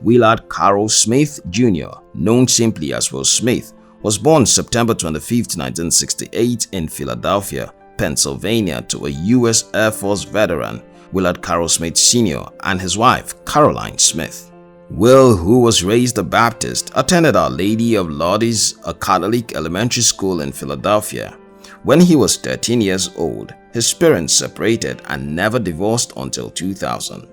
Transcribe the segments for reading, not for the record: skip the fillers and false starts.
Willard Carroll Smith Jr., known simply as Will Smith, was born September 25, 1968 in Philadelphia, Pennsylvania to a U.S. Air Force veteran, Willard Carroll Smith Sr., and his wife, Caroline Smith. Will, who was raised a Baptist, attended Our Lady of Lourdes, a Catholic elementary school in Philadelphia. When he was 13 years old, his parents separated and never divorced until 2000.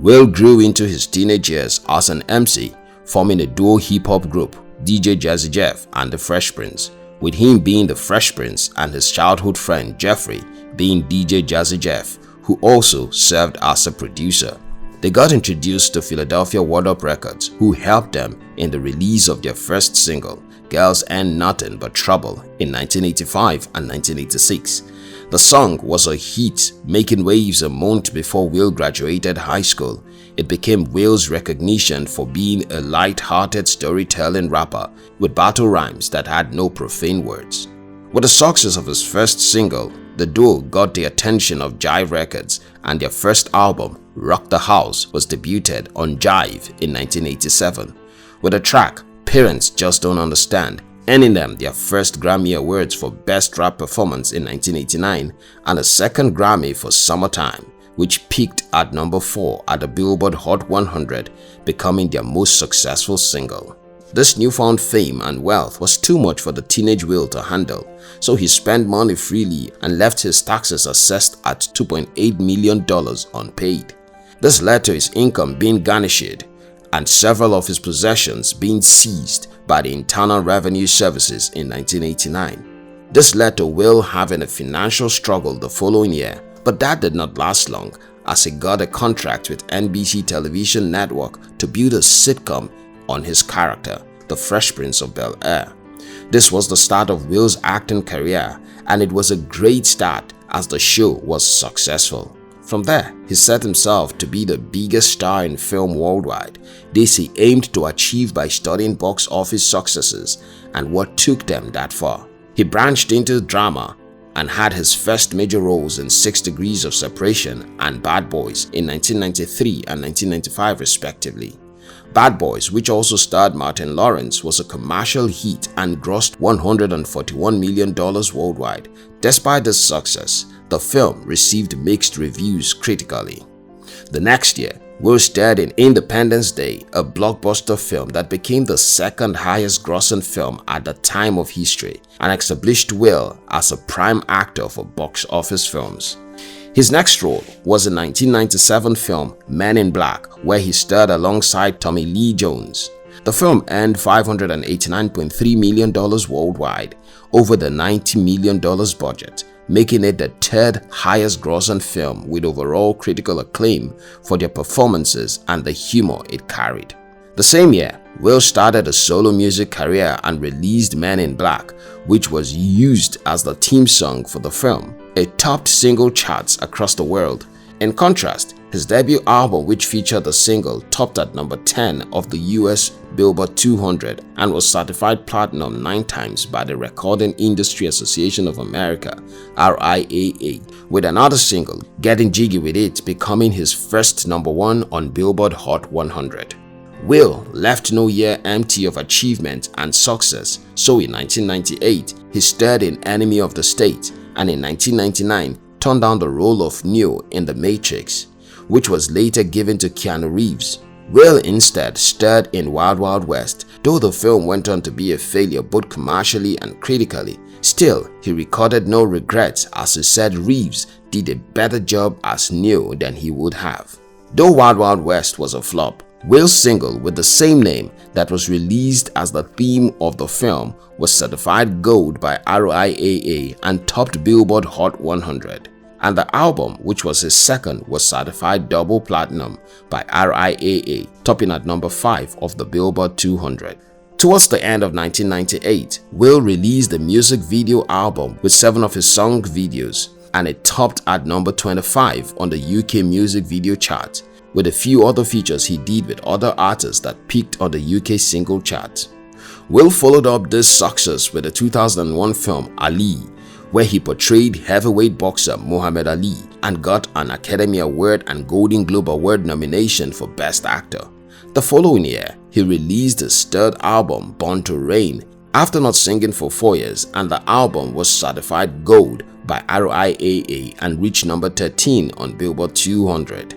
Will grew into his teenage years as an MC, forming a duo hip-hop group, DJ Jazzy Jeff and the Fresh Prince, with him being the Fresh Prince and his childhood friend Jeffrey being DJ Jazzy Jeff, who also served as a producer. They got introduced to Philadelphia Word Up Records, who helped them in the release of their first single, Girls Ain't Nothing But Trouble, in 1985 and 1986. The song was a hit, making waves a month before Will graduated high school. It became Will's recognition for being a light-hearted storytelling rapper with battle rhymes that had no profane words. With the success of his first single, the duo got the attention of Jive Records, and their first album, Rock the House, was debuted on Jive in 1987. With the track Parents Just Don't Understand, earning them their first Grammy Awards for Best Rap Performance in 1989 and a second Grammy for Summertime, which peaked at number 4 at the Billboard Hot 100, becoming their most successful single. This newfound fame and wealth was too much for the teenage Will to handle, so he spent money freely and left his taxes assessed at $2.8 million unpaid. This led to his income being garnished and several of his possessions being seized by the Internal Revenue Services in 1989. This led to Will having a financial struggle the following year, but that did not last long as he got a contract with NBC Television Network to build a sitcom on his character, the Fresh Prince of Bel-Air. This was the start of Will's acting career, and it was a great start as the show was successful. From there, he set himself to be the biggest star in film worldwide. This he aimed to achieve by studying box office successes and what took them that far. He branched into drama and had his first major roles in 6 Degrees of Separation and Bad Boys in 1993 and 1995 respectively. Bad Boys, which also starred Martin Lawrence, was a commercial hit and grossed $141 million worldwide. Despite this success, the film received mixed reviews critically. The next year, Will starred in Independence Day, a blockbuster film that became the second highest grossing film at the time of history and established Will as a prime actor for box office films. His next role was the 1997 film Men in Black, where he starred alongside Tommy Lee Jones. The film earned $589.3 million worldwide, over the $90 million budget, making it the third highest grossing film with overall critical acclaim for their performances and the humor it carried. The same year, Will started a solo music career and released Men in Black, which was used as the theme song for the film. It topped single charts across the world. In contrast, his debut album, which featured the single, topped at number 10 of the US Billboard 200 and was certified platinum 9 times by the Recording Industry Association of America, RIAA, with another single, Getting Jiggy With It, becoming his first number 1 on Billboard Hot 100. Will left no year empty of achievement and success, so in 1998, he starred in Enemy of the State, and in 1999 turned down the role of Neo in The Matrix, which was later given to Keanu Reeves. Will instead starred in Wild Wild West. Though the film went on to be a failure both commercially and critically, still he recorded no regrets as he said Reeves did a better job as Neo than he would have. Though Wild Wild West was a flop, Will's single with the same name that was released as the theme of the film was certified gold by RIAA and topped Billboard Hot 100. And the album, which was his second, was certified double platinum by RIAA, topping at number 5 of the Billboard 200. Towards the end of 1998, Will released a music video album with 7 of his song videos, and it topped at number 25 on the UK music video chart, with a few other features he did with other artists that peaked on the UK single chart. Will followed up this success with the 2001 film Ali, where he portrayed heavyweight boxer Muhammad Ali and got an Academy Award and Golden Globe Award nomination for Best Actor. The following year, he released his third album, Born to Reign, after not singing for 4 years, and the album was certified gold by RIAA and reached number 13 on Billboard 200.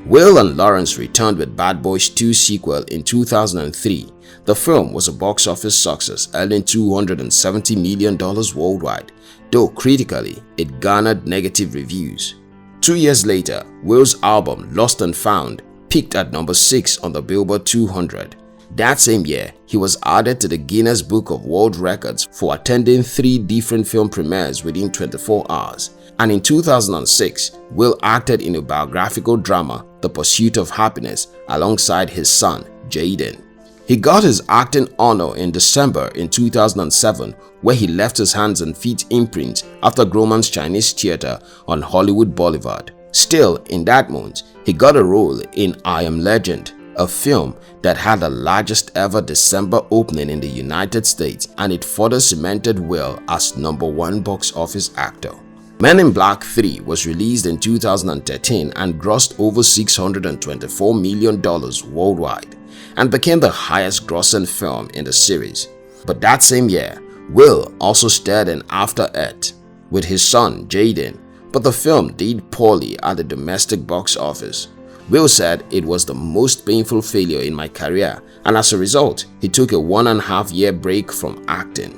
Will and Lawrence returned with Bad Boys 2 sequel in 2003. The film was a box office success, earning $270 million worldwide, though critically it garnered negative reviews. 2 years later, Will's album Lost and Found peaked at number 6 on the Billboard 200. That same year, he was added to the Guinness Book of World Records for attending 3 different film premieres within 24 hours. And in 2006, Will acted in a biographical drama, The Pursuit of Happiness, alongside his son, Jaden. He got his acting honor in December in 2007, where he left his hands and feet imprint after Grauman's Chinese Theater on Hollywood Boulevard. Still, in that month, he got a role in I Am Legend, a film that had the largest ever December opening in the United States, and it further cemented Will as #1 box office actor. Men in Black 3 was released in 2013 and grossed over $624 million worldwide and became the highest grossing film in the series. But that same year, Will also starred in After Earth with his son Jaden, but the film did poorly at the domestic box office. Will said, "It was the most painful failure in my career, and as a result, he took a 1.5-year break from acting."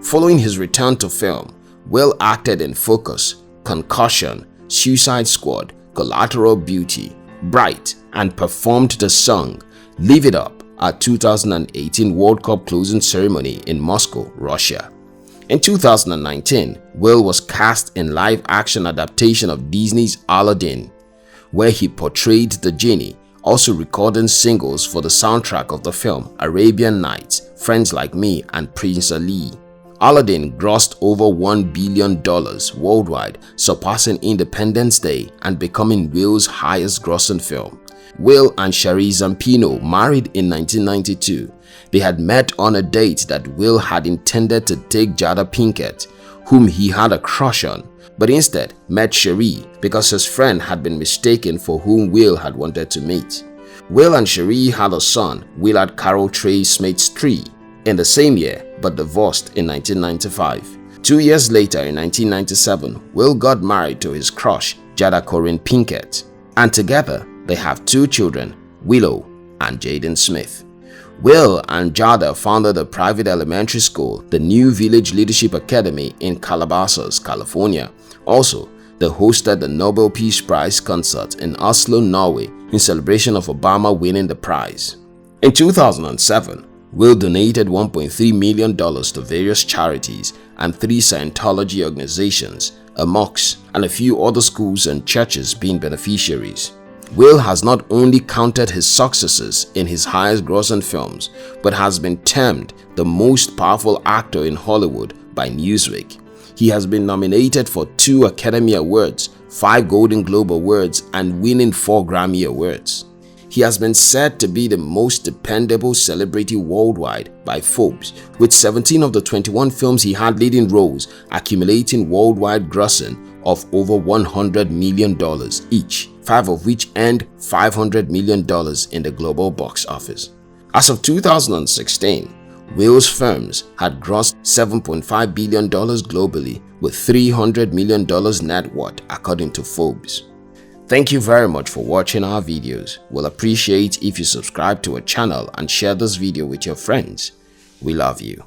Following his return to film, Will acted in Focus, Concussion, Suicide Squad, Collateral Beauty, Bright, and performed the song Live It Up at 2018 World Cup closing ceremony in Moscow, Russia. In 2019, Will was cast in live-action adaptation of Disney's Aladdin, where he portrayed the genie, also recording singles for the soundtrack of the film Arabian Nights, Friends Like Me, and Prince Ali. Aladdin grossed over $1 billion worldwide, surpassing Independence Day and becoming Will's highest grossing film. Will and Shari Zampino married in 1992. They had met on a date that Will had intended to take Jada Pinkett, whom he had a crush on, but instead met Shari because his friend had been mistaken for whom Will had wanted to meet. Will and Shari had a son, Willard Carroll Smith Jr, in the same year but divorced in 1995. 2 years later, in 1997, Will got married to his crush, Jada Corinne Pinkett, and together they have 2 children, Willow and Jaden Smith. Will and Jada founded a private elementary school, the New Village Leadership Academy in Calabasas, California. Also, they hosted the Nobel Peace Prize concert in Oslo, Norway in celebration of Obama winning the prize. In 2007, Will donated $1.3 million to various charities and 3 Scientology organizations, a mosque, and a few other schools and churches being beneficiaries. Will has not only counted his successes in his highest grossing films, but has been termed the most powerful actor in Hollywood by Newsweek. He has been nominated for 2 Academy Awards, 5 Golden Globe Awards, and winning 4 Grammy Awards. He has been said to be the most dependable celebrity worldwide by Forbes, with 17 of the 21 films he had leading roles accumulating worldwide grossing of over $100 million each, 5 of which earned $500 million in the global box office. As of 2016, Will's films had grossed $7.5 billion globally with $300 million net worth according to Forbes. Thank you very much for watching our videos. We'll appreciate if you subscribe to our channel and share this video with your friends. We love you.